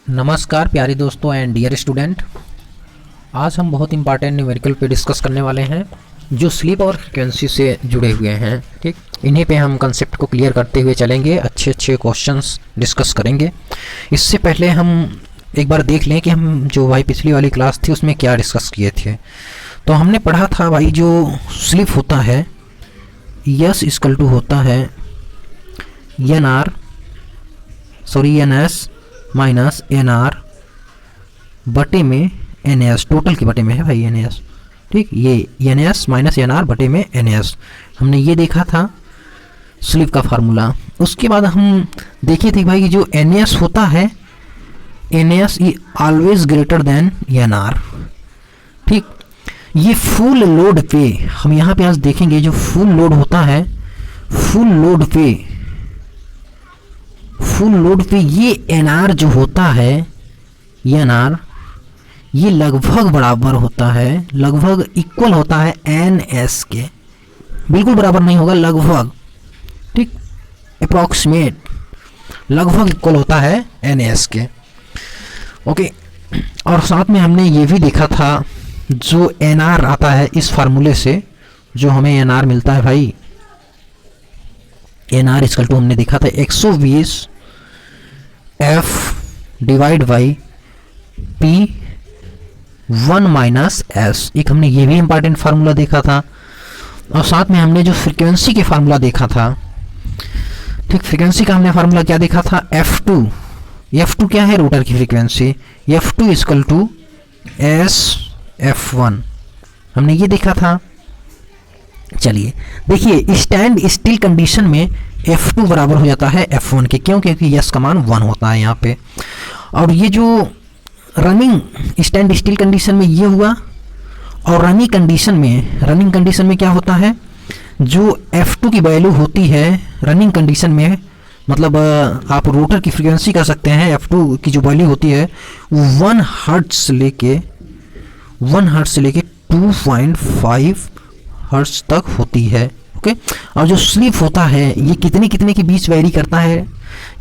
नमस्कार प्यारे दोस्तों एंड डियर स्टूडेंट। आज हम बहुत इंपॉर्टेंट न्यूमेरिकल पे डिस्कस करने वाले हैं जो स्लीप और फ्रीक्वेंसी से जुड़े हुए हैं। ठीक, इन्हीं पे हम कंसेप्ट को क्लियर करते हुए चलेंगे, अच्छे अच्छे क्वेश्चंस डिस्कस करेंगे। इससे पहले हम एक बार देख लें कि हम जो भाई पिछली वाली क्लास थी उसमें क्या डिस्कस किए थे। तो हमने पढ़ा था भाई जो स्लीप होता है यस इक्वल टू होता है N S minus N R बटे में एन एस, टोटल के बटे में है भाई एन एस। ठीक, ये N S minus N R बटे में एन एस, हमने ये देखा था स्लीप का फार्मूला। उसके बाद हम देखे थे भाई जो एन एस होता है N S is always greater than N R. ठीक, ये फुल लोड पे हम यहाँ पे आज देखेंगे जो फुल लोड होता है, फुल लोड पे ये एन आर जो होता है एन आर ये लगभग बराबर होता है, लगभग इक्वल होता है एन एस के। बिल्कुल बराबर नहीं होगा, लगभग, ठीक, अप्रॉक्सीमेट, लगभग इक्वल होता है एन एस के। ओके, और साथ में हमने ये भी देखा था जो एन आर आता है इस फार्मूले से, जो हमें एन आर मिलता है भाई एन आर इक्वल टू हमने देखा था 120 F divide by P 1 minus S. एक हमने ये भी इंपॉर्टेंट फार्मूला देखा था। और साथ में हमने जो फ्रीक्वेंसी के फार्मूला देखा था, ठीक, फ्रीक्वेंसी का हमने फार्मूला क्या देखा था F2 क्या है, रोटर की frequency, F2 equal to S F1, हमने ये देखा था। चलिए देखिए, स्टैंड स्टिल कंडीशन में F2 बराबर हो जाता है F1 के, क्यों? क्योंकि यस का मान 1 होता है यहाँ पे। और ये जो रनिंग स्टैंड स्टिल कंडीशन में ये हुआ, और रनिंग कंडीशन में क्या होता है, जो F2 की वैल्यू होती है रनिंग कंडीशन में, मतलब आप रोटर की फ्रीक्वेंसी कर सकते हैं, F2 की जो वैल्यू होती है 1 हर्ट्ज से लेके 2.5 हर्ट्ज तक होती है। ओके, और जो स्लीप होता है ये कितने के बीच वेरी करता है,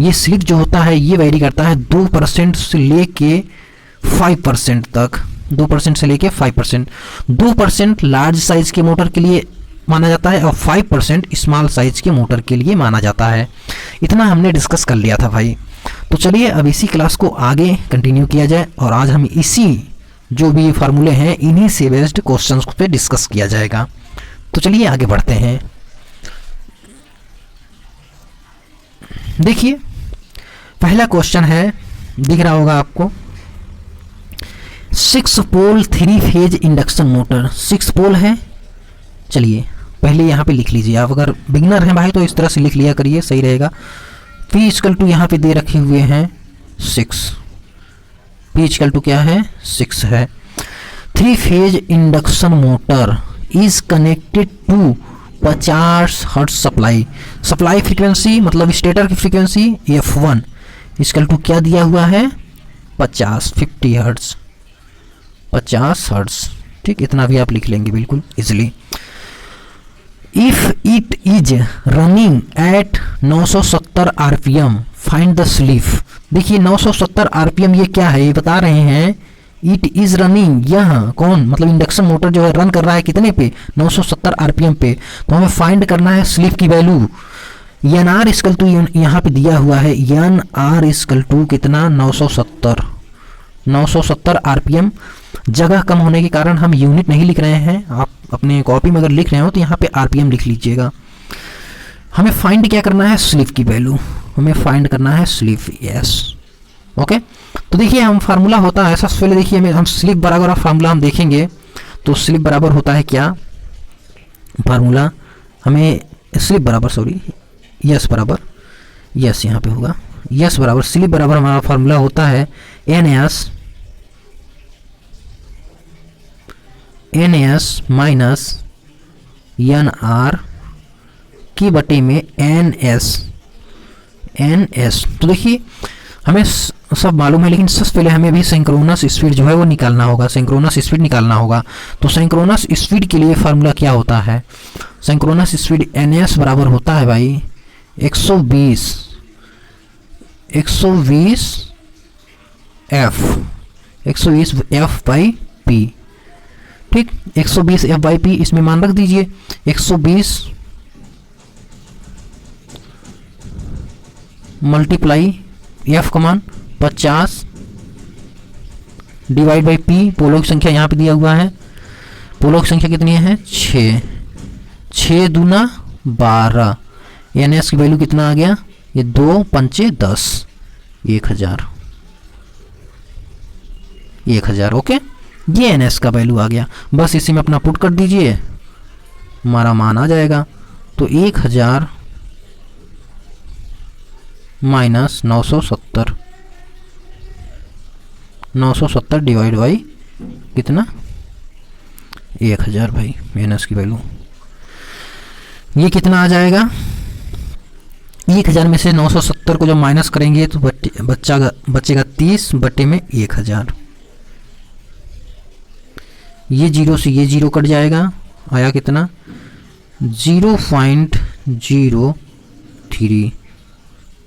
ये स्लीप जो होता है ये वेरी करता है 2% से लेके 5% तक, 2% से लेके 5%। 2% लार्ज साइज के मोटर के लिए माना जाता है और 5% स्मॉल साइज के मोटर के लिए माना जाता है। इतना हमने डिस्कस कर लिया था भाई। तो चलिए अब इसी क्लास को आगे कंटिन्यू किया जाए, और आज हम इसी जो भी फार्मूले हैं इन्हीं से बेस्ड क्वेश्चंस पे डिस्कस किया जाएगा। तो चलिए आगे बढ़ते हैं। देखिए पहला क्वेश्चन है, दिख रहा होगा आपको, 6 पोल 3 फेज इंडक्शन मोटर। 6 पोल है। चलिए पहले यहाँ पे लिख लीजिए, आप अगर बिगिनर हैं भाई तो इस तरह से लिख लिया करिए, सही रहेगा। P इक्वल टू यहाँ पे दे रखे हुए हैं 6, P इक्वल टू क्या है 6 है। 3 phase induction motor is connected to 50 hertz supply frequency, मतलब स्टेटर की फ्रीक्वेंसी F1 इक्वल टू क्या दिया हुआ है 50 हर्ट्ज। ठीक, इतना भी आप लिख लेंगे बिल्कुल easily. If it is running at 970 RPM find the sleep. देखिए 970 आरपीएम ये क्या है, ये बता रहे हैं इट इज रनिंग, यहाँ कौन, मतलब इंडक्शन मोटर जो है रन कर रहा है कितने पे, 970 आरपीएम पे। तो हमें फाइंड करना है स्लीप की value. N R equal to यहाँ पे दिया हुआ है एन आर इक्वल टू कितना 970 आरपीएम। जगह कम होने के कारण हम यूनिट नहीं लिख रहे हैं, आप अपने कॉपी में अगर लिख रहे हो तो यहाँ पे आरपीएम लिख लीजिएगा। हमें फाइंड क्या करना है, स्लीप की वैल्यू, हमें फाइंड करना है स्लीप। Yes, okay. तो देखिए हम फार्मूला होता है, सबसे पहले देखिए हम स्लीप बराबर फार्मूला हम देखेंगे। तो स्लीप बराबर होता है क्या फार्मूला, हमें स्लीप बराबर यस बराबर, यस यहाँ पे होगा यस बराबर, स्लीप बराबर हमारा फार्मूला होता है N S minus N R की बटे में एन एस। तो देखिए हमें सब मालूम है, लेकिन सबसे पहले हमें भी सिंक्रोनस स्पीड जो है वो निकालना होगा, सिंक्रोनस स्पीड निकालना होगा। तो सिंक्रोनस स्पीड के लिए फार्मूला क्या होता है, सिंक्रोनस स्पीड एन एस बराबर होता है भाई 120 एफ, 120 एफ बाई पी, ठीक, 120 एफ बाई पी, इसमें मान रख दीजिए 120 मल्टीप्लाई एफ का मान 50 डिवाइड बाई पी, पोलों की संख्या यहाँ पे दिया हुआ है, पोलों की संख्या कितनी है 6, 6 दूना 12, एन एस की वैल्यू कितना आ गया, ये 2 पंचे 10, 1000, ओके, ये एन एस का वैल्यू आ गया। बस इसी में अपना पुट कर दीजिए, हमारा मान आ जाएगा। तो 1000 माइनस 970, 970 डिवाइड बाई कितना 1000 भाई, एन एस की वैल्यू ये कितना आ जाएगा, 1000 में से 970 को जब माइनस करेंगे तो बचेगा 30 बटे में 1000, ये जीरो से ये जीरो कट जाएगा, आया कितना 0.03,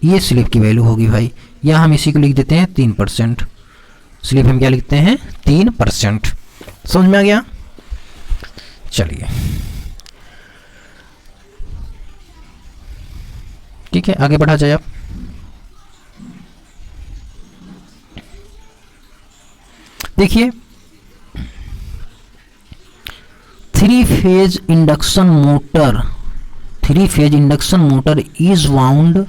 ये स्लिप की वैल्यू होगी भाई। या हम इसी को लिख देते हैं 3%, स्लिप हम क्या लिखते हैं 3%, समझ में आ गया। चलिए ठीक है, आगे बढ़ा जाए। आप देखिए 3 phase induction motor is wound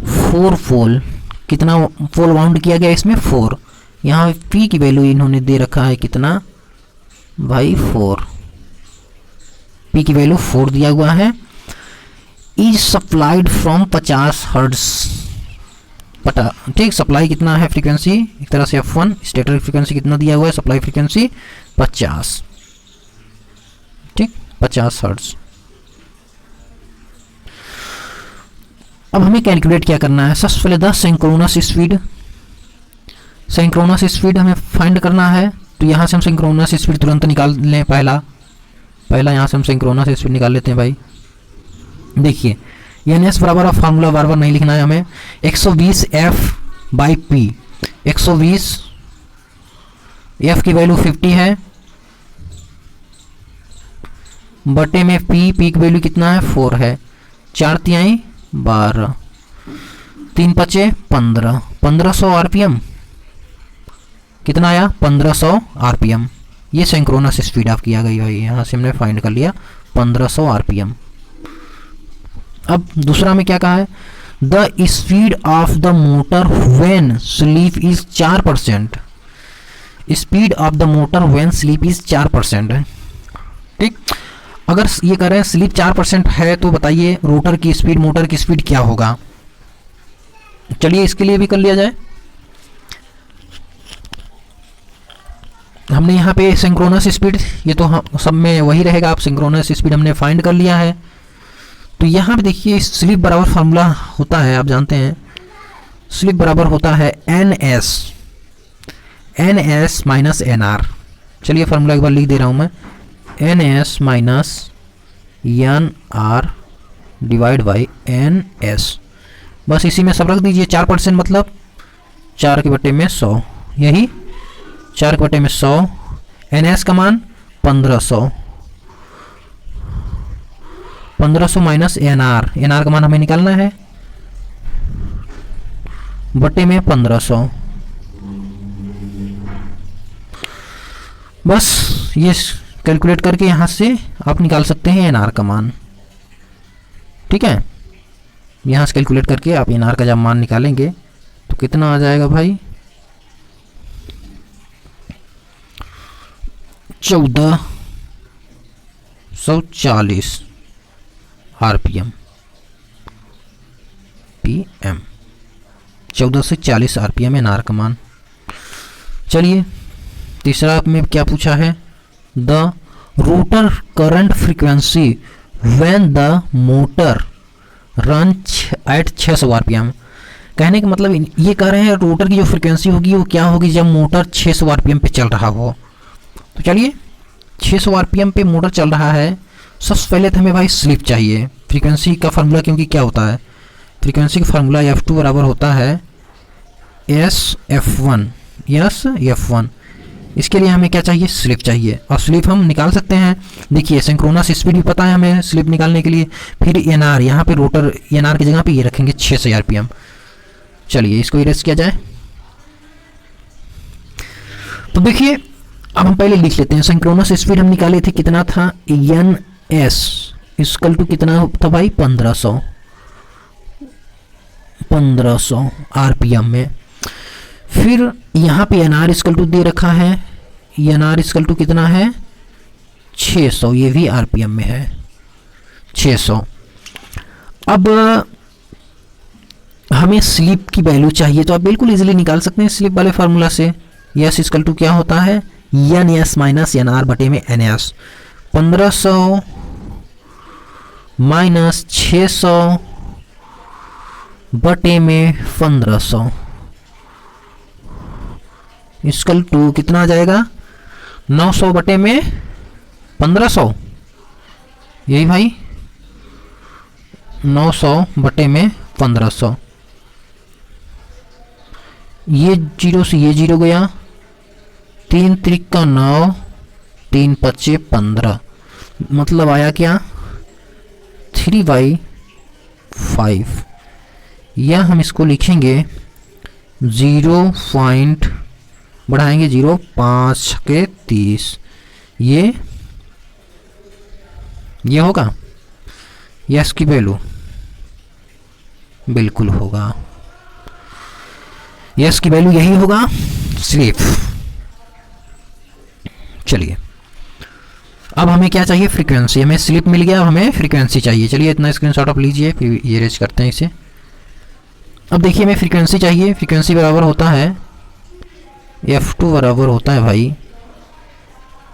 4 पोल, कितना पोल वाउंड किया गया इसमें 4, यहाँ P की वैल्यू इन्होंने दे रखा है कितना भाई 4, P की वैल्यू 4 दिया हुआ है। इज सप्लाइड फ्रॉम 50 हर्ट्ज, पता ठीक, सप्लाई कितना है फ्रीक्वेंसी, एक तरह से F1, स्टेटर फ्रीक्वेंसी कितना दिया हुआ है, सप्लाई फ्रीक्वेंसी 50, ठीक 50 हर्ट्ज। अब हमें कैलकुलेट क्या करना है, सबसे पहले द सिंक्रोनस स्पीड हमें फाइंड करना है। तो यहाँ से हम सिंक्रोनस स्पीड तुरंत निकाल लें, पहला यहाँ से हम सिंक्रोनस स्पीड निकाल लेते हैं भाई। देखिए एन एस बराबर, अब फार्मूला बार बार नहीं लिखना है हमें, 120 एफ बाई पी, 120 एफ की वैल्यू 50 है बटे में पी की वैल्यू कितना है 4 है, 4 तिहाई 12, 3 पचे 15, 1500 आरपीएम, कितना आया 1500 आरपीएम, ये सिंक्रोनस स्पीड आप किया गई भाई, यहाँ से हमने फाइंड कर लिया 1500 आरपीएम। अब दूसरा में क्या कहा है, the speed of the motor when sleep is 4%, speed of the motor when sleep is 4%, ठीक। अगर ये कह रहे हैं स्लीप 4% है तो बताइए रोटर की स्पीड, मोटर की स्पीड क्या होगा। चलिए इसके लिए भी कर लिया जाए। हमने यहाँ पे सिंक्रोनस स्पीड, ये तो हम सब में वही रहेगा, आप सिंक्रोनस स्पीड हमने फाइंड कर लिया है। तो यहाँ पे देखिए स्लिप बराबर फार्मूला होता है, आप जानते हैं स्लिप बराबर होता है NS माइनस NR। चलिए फार्मूला एक बार लिख दे रहा हूँ मैं, NS minus NR divide by NS, बस इसी में सब रख दीजिए। 4% मतलब 4 के बटे में 100, यही 4 के बटे में 100, NS का मान 1500, 1500 माइनस NR का मान हमें निकालना है बटे में 1500, बस ये कैलकुलेट करके यहाँ से आप निकाल सकते हैं NR का मान, ठीक है। यहाँ से कैलकुलेट करके आप NR का जब मान निकालेंगे तो कितना आ जाएगा भाई 1440 आरपीएम PM, 1440 आरपीएम NR का मान। चलिए तीसरा में क्या पूछा है, the rotor current frequency when the motor run at 600 RPM. कहने का मतलब ये कह रहे हैं रोटर की जो फ्रीक्वेंसी होगी वो क्या होगी जब मोटर 600 आरपीएम पे चल रहा हो। तो चलिए 600 आरपीएम पे मोटर चल रहा है, सबसे पहले तो हमें भाई स्लिप चाहिए, फ्रीक्वेंसी का फार्मूला, क्योंकि क्या होता है फ्रीक्वेंसी का फार्मूला F2 बराबर होता है एस F1, यस F1। इसके लिए हमें क्या चाहिए, स्लिप चाहिए, और स्लिप हम निकाल सकते हैं। देखिए सिंक्रोनस स्पीड भी पता है हमें स्लिप निकालने के लिए। फिर एनआर, यहाँ पे रोटर एनआर की जगह पे ये रखेंगे 600 आरपीएम। चलिए इसको इरेज किया जाए। तो देखिए अब हम पहले लिख लेते हैं, सिंक्रोनस स्पीड हम निकाले थे, कितना था, एन एस इक्वल टू कितना था भाई, 1500 आरपीएम में। फिर यहाँ पे एन आर इक्वल टू दे रखा है, एन आर इक्वल टू कितना है, 600, ये भी आरपीएम में है 600। अब हमें स्लिप की वैल्यू चाहिए, तो आप बिल्कुल इजीली निकाल सकते हैं स्लिप वाले फार्मूला से। यस इक्वल टू क्या होता है, N S minus N R बटे में एन एस। 1500 माइनस 600 बटे में 1500 इक्वल टू कितना आ जाएगा, 900 बटे में 1500, यही भाई 900 बटे में 1500। ये जीरो से ये जीरो गया, 3 त्रिका 9, 3 पच्चे 15, मतलब आया क्या, 3/5। या हम इसको लिखेंगे 0. बढ़ाएंगे 0.5 के 30, ये होगा। यस की वैल्यू बिल्कुल होगा, यस की वैल्यू यही होगा स्लिप। चलिए अब हमें क्या चाहिए, फ्रीक्वेंसी। हमें स्लिप मिल गया, अब हमें फ्रीक्वेंसी चाहिए। चलिए इतना स्क्रीनशॉट आप लीजिए, फिर ये रेज करते हैं इसे। अब देखिए हमें फ्रीक्वेंसी चाहिए, फ्रीक्वेंसी बराबर होता है F2 बराबर होता है भाई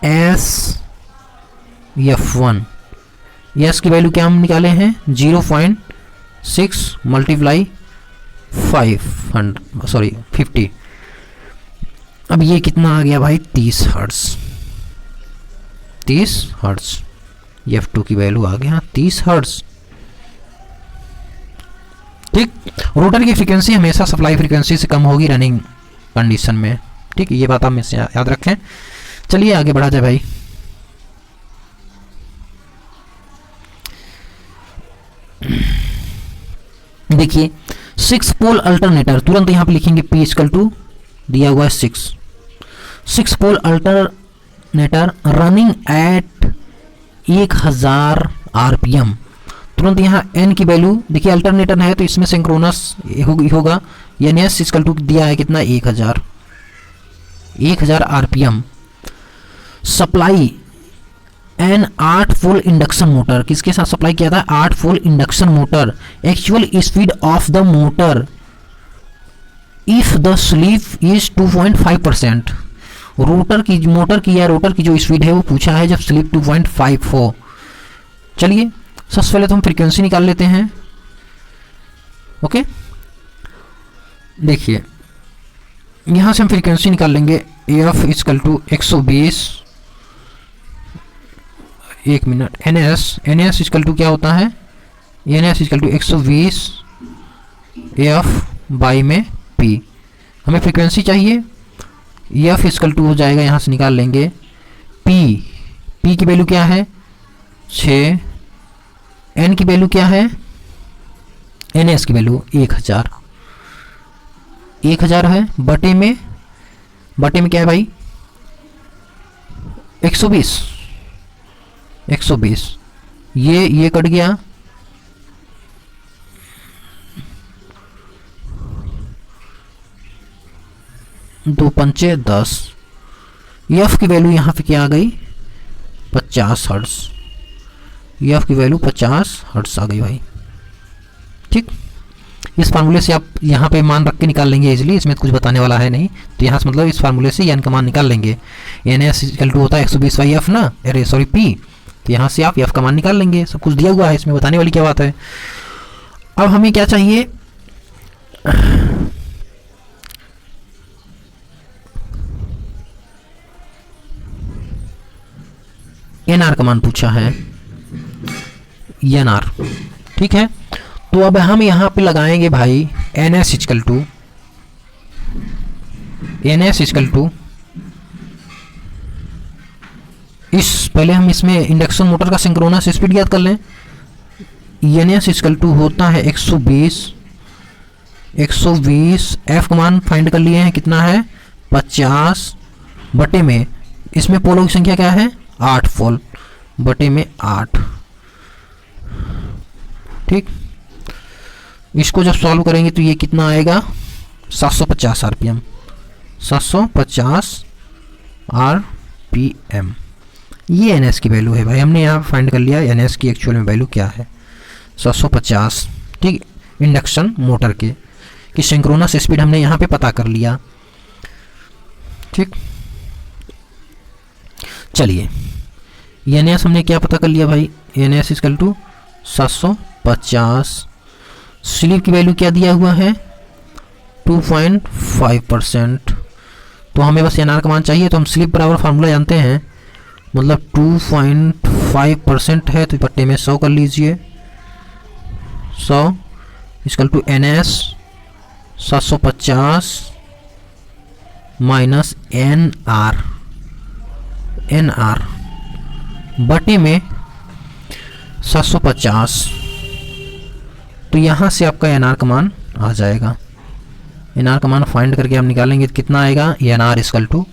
S F1। यस की वैल्यू क्या हम निकाले हैं, 0.6 मल्टीप्लाई 50। अब ये कितना आ गया भाई, 30 हर्ट्ज। 30 हर्ट्ज F2 की वैल्यू आ गया 30 हर्ट्ज। ठीक, रोटर की फ्रीक्वेंसी हमेशा सप्लाई फ्रीक्वेंसी से कम होगी रनिंग कंडीशन में। ठीक, ये बात आप हमेशा याद रखें। चलिए आगे बढ़ा जाए भाई। देखिए 6 पोल अल्टरनेटर, तुरंत यहां पे लिखेंगे P इक्वल टू दिया हुआ है 6 pole alternator running at 1000 RPM. तुरंत यहाँ n की वैल्यू देखिए, अल्टरनेटर है तो इसमें सिंक्रोनस होगा। यानी एस इक्वल टू दिया है कितना, 1000 RPM. Supply an 8 pole induction motor, किसके साथ सप्लाई किया था, 8 pole induction motor. Actual speed of the motor if the slip is 2.5%। Rotor की जो स्पीड है वो पूछा है जब स्लिप 2.5 हो। चलिए सबसे पहले तो हम फ्रीक्वेंसी निकाल लेते हैं। ओके, देखिए यहां से हम फ्रीक्वेंसी निकाल लेंगे, एफ इक्वल टू 120, एक minute, N S equal to क्या होता है, N S equal to 120 F by में पी। हमें फ्रीक्वेंसी चाहिए, एफ इक्वल टू हो जाएगा, यहाँ से निकाल लेंगे पी की वैल्यू क्या है 6, एन की वैल्यू क्या है, एन एस की वैल्यू 1000 है, बटे में क्या है भाई 120। ये कट गया, दो पंचे 10। एफ की वैल्यू यहाँ पे क्या आ गई 50 हर्ट्ज। एफ की वैल्यू 50 हर्ट्ज आ गई भाई। ठीक, इस फार्मूले से आप यहाँ पे मान रख के निकाल लेंगे इजीली, इसमें कुछ बताने वाला है नहीं। तो यहाँ से मतलब इस फार्मूले से एन का मान निकाल लेंगे। एन एस इक्वल टू होता है 120 बाई एफ ना, अरे सॉरी पी। तो यहाँ से आप एफ का मान निकाल लेंगे, सब कुछ दिया हुआ है, इसमें बताने वाली क्या बात है। अब हमें क्या चाहिए, एन आर का मान पूछा है, एन आर। ठीक है, तो अब हम यहाँ पे लगाएंगे भाई N S equal to N S equal to, पहले हम इसमें इंडक्शन मोटर का सिंक्रोनस स्पीड ज्ञात कर लें। एन एस इक्वल टू होता है 120 एफ का मान फाइंड कर लिए हैं, कितना है 50 बटे में, इसमें पोलों की संख्या क्या है 8 पोल बटे में 8। ठीक, इसको जब सॉल्व करेंगे तो ये कितना आएगा 750 आरपीएम, 750 आरपीएम। ये एनएस की वैल्यू है भाई, हमने यहाँ फाइंड कर लिया एनएस की एक्चुअल में वैल्यू क्या है 750। ठीक, इंडक्शन मोटर के कि सिंक्रोनस स्पीड हमने यहाँ पे पता कर लिया। ठीक, चलिए एनएस हमने क्या पता कर लिया भाई, एनएस इक्वल टू 750। स्लिप की वैल्यू क्या दिया हुआ है 2.5%। तो हमें बस एनआर का मान चाहिए, तो हम स्लिप बराबर फार्मूला जानते हैं, मतलब 2.5% है तो पट्टे में 100 कर लीजिए, 100 equal to N S 750 minus N R बटे में 750। तो यहाँ से आपका एन आर का मान आ जाएगा। एन आर का मान फाइंड करके हम निकालेंगे तो कितना आएगा, N R equal to,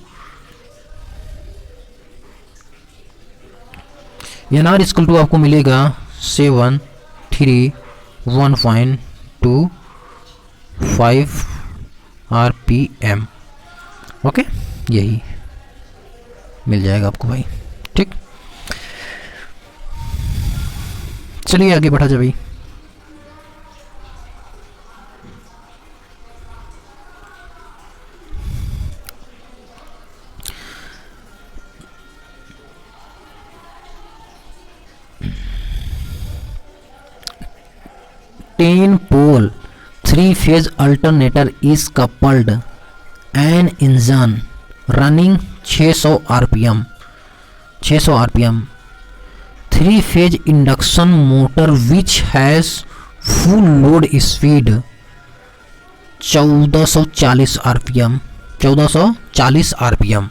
N R equal to आपको मिलेगा 731.25 आरपीएम। ओके, यही मिल जाएगा आपको भाई। ठीक, चलिए आगे बढ़ा जाए भाई। Ten pole 3-phase alternator is coupled an engine running 600 rpm 3-phase induction motor which has full load speed 1440 rpm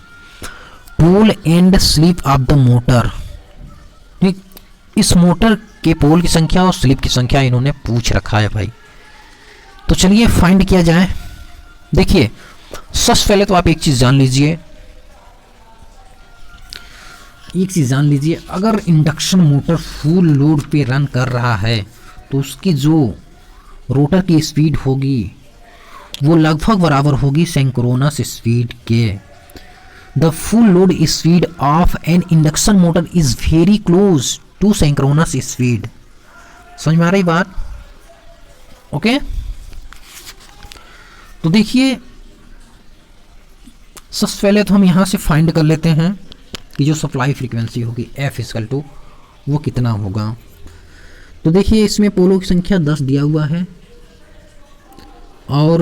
pole and slip of the motor. ठीक, इस मोटर के पोल की संख्या और स्लिप की संख्या इन्होंने पूछ रखा है भाई। तो चलिए फाइंड किया जाए। देखिए सबसे पहले तो आप एक चीज जान लीजिए, अगर इंडक्शन मोटर फुल लोड पे रन कर रहा है तो उसकी जो रोटर की स्पीड होगी वो लगभग बराबर होगी सिंक्रोनस स्पीड के। The full load speed of an induction motor is very close to synchronous speed. समझ में आ रही बात? ओके, तो देखिए सबसे पहले तो हम यहां से फाइंड कर लेते हैं कि जो सप्लाई फ्रीक्वेंसी होगी एफ इक्वल टू वो कितना होगा। तो देखिए इसमें पोलों की संख्या 10 दिया हुआ है और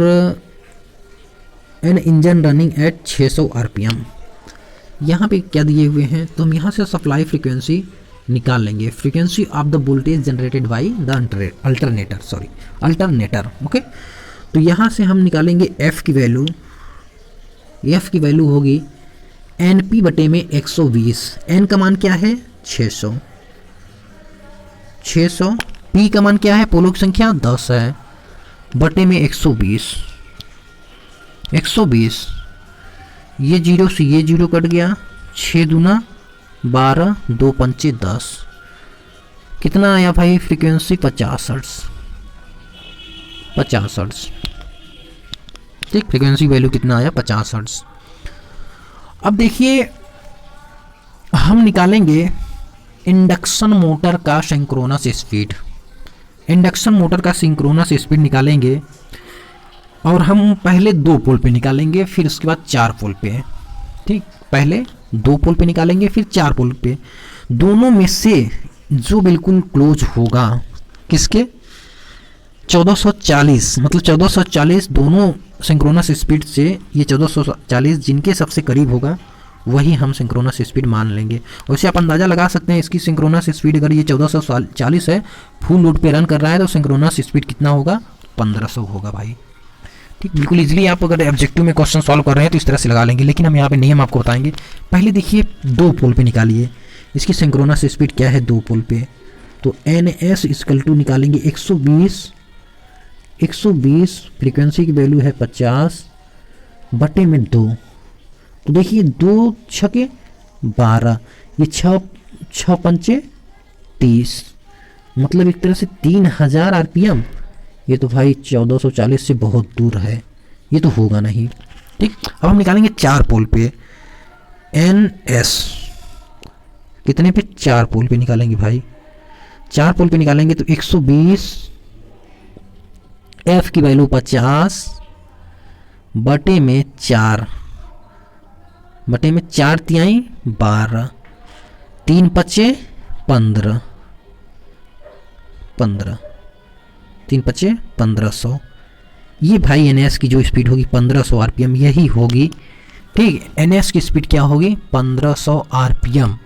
an engine running at 600 RPM. यहाँ पे क्या दिए हुए हैं, तो हम यहाँ से सप्लाई फ्रीक्वेंसी निकाल लेंगे, frequency of the voltage generated by the alternator. Okay, तो यहाँ से हम निकालेंगे एफ की वैल्यू होगी एन पी बटे में 120। एन का मान क्या है 600, पी का मान क्या है, पोलों की संख्या 10 है, बटे में 120। ये जीरो से ये जीरो कट गया, 6 दूना 12, 2 पंचे 10, कितना आया भाई फ्रीक्वेंसी 50 हर्ट्ज। ठीक, फ्रीक्वेंसी वैल्यू कितना आया 50 हर्ट्ज। अब देखिए हम निकालेंगे इंडक्शन मोटर का सिंक्रोनस स्पीड निकालेंगे और हम पहले 2 पोल पे निकालेंगे, फिर उसके बाद 4 पोल पे। ठीक, पहले 2 पोल पे निकालेंगे फिर 4 पोल पे। दोनों में से जो बिल्कुल क्लोज होगा किसके 1440, मतलब 1440 दोनों सिंक्रोनस स्पीड से, ये 1440 जिनके सबसे करीब होगा वही हम सिंक्रोनस स्पीड मान लेंगे। वैसे आप अंदाज़ा लगा सकते हैं इसकी सिंक्रोनस स्पीड अगर ये 1440 है, फुल लोड पे रन कर रहा है तो सिंक्रोनस स्पीड कितना होगा 1500 होगा भाई। ठीक, बिल्कुल इजीली आप अगर ऑब्जेक्टिव में क्वेश्चन सॉल्व कर रहे हैं तो इस तरह से लगा लेंगे। लेकिन हम यहाँ पे नियम आपको बताएंगे। पहले देखिए 2 पोल पे निकालिए, इसकी सिंक्रोनस स्पीड क्या है 2 पोल पे, तो NS इक्वल टू निकालेंगे 120 फ्रीक्वेंसी की वैल्यू है 50 बटे में 2, तो देखिए 2 छके 12, ये 6 पंचे 30, मतलब एक तरह से 3000 RPM। ये तो भाई 1440 से बहुत दूर है, ये तो होगा नहीं। ठीक, अब हम निकालेंगे 4 पोल पे NS, कितने पे 4 पोल पे निकालेंगे भाई, 4 पोल पे निकालेंगे तो 120, F की वैल्यू 50 बटे में 4, बटे में 4 तिहाई 12, 3 पचे 15, 3 पचे 1500। ये भाई NS की जो स्पीड होगी 1500 RPM यही होगी। ठीक, NS की स्पीड क्या होगी 1500 RPM।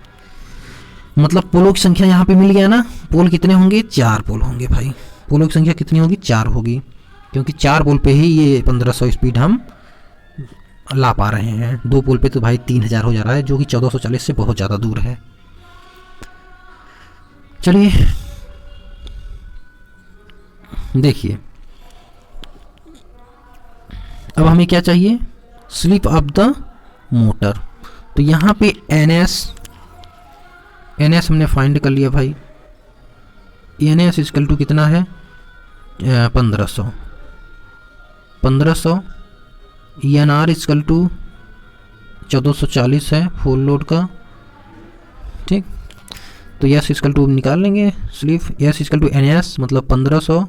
मतलब पोलों की संख्या यहाँ पे मिल गया ना, पोल कितने होंगे 4 पोल होंगे भाई, पोलों की संख्या कितनी होगी 4 होगी, क्योंकि 4 पोल पे ही ये 1500 स्पीड हम ला पा रहे हैं। 2 पोल पे तो भाई 3000 हो जा रहा है, जो कि 1440 से बहुत ज़्यादा दूर है। चलिए देखिए, अब हमें क्या चाहिए, स्लिप ऑफ द मोटर। तो यहाँ पे NS हमने फाइंड कर लिया भाई। NS इक्वल टू कितना है 1500, ENR इक्वल टू 1440 है फुल लोड का। ठीक, तो S इक्वल टू निकाल लेंगे slip, S equal to NS मतलब 1500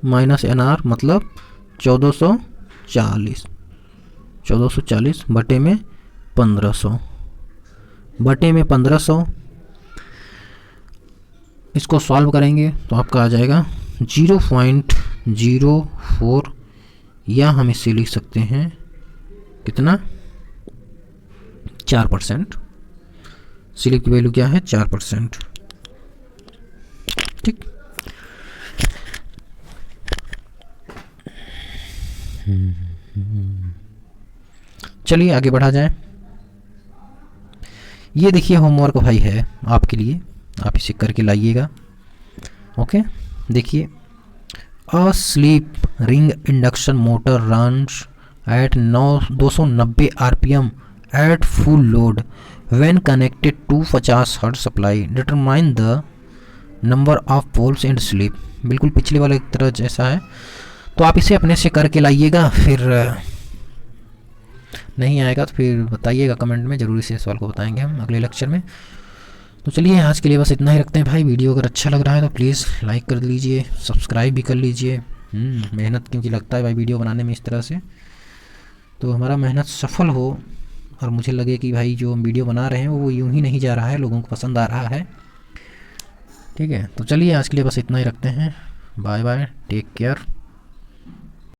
माइनस NR मतलब 1440 बटे में 1500 बटे में 1500। इसको सॉल्व करेंगे तो आपका आ जाएगा 0.04, या हम इससे लिख सकते हैं कितना 4%। स्लिप की वैल्यू क्या है 4%। ठीक, चलिए आगे बढ़ा जाए। ये देखिए होमवर्क भाई है आपके लिए, आप इसे करके लाइएगा। ओके, देखिए, a slip ring induction motor runs at 290 RPM at full load when connected to 50 hertz supply, determine the number of poles and slip. बिल्कुल पिछले वाले की तरह जैसा है, तो आप इसे अपने से करके लाइएगा, फिर नहीं आएगा तो फिर बताइएगा कमेंट में, ज़रूर इसे सवाल को बताएंगे हम अगले लेक्चर में। तो चलिए आज के लिए बस इतना ही रखते हैं भाई। वीडियो अगर अच्छा लग रहा है तो प्लीज़ लाइक कर लीजिए, सब्सक्राइब भी कर लीजिए। मेहनत क्योंकि लगता है भाई वीडियो बनाने में इस तरह से, तो हमारा मेहनत सफल हो और मुझे लगे कि भाई जो हम वीडियो बना रहे हैं वो यूं ही नहीं जा रहा है, लोगों को पसंद आ रहा है। ठीक है, तो चलिए आज के लिए बस इतना ही रखते हैं। Bye bye, take care.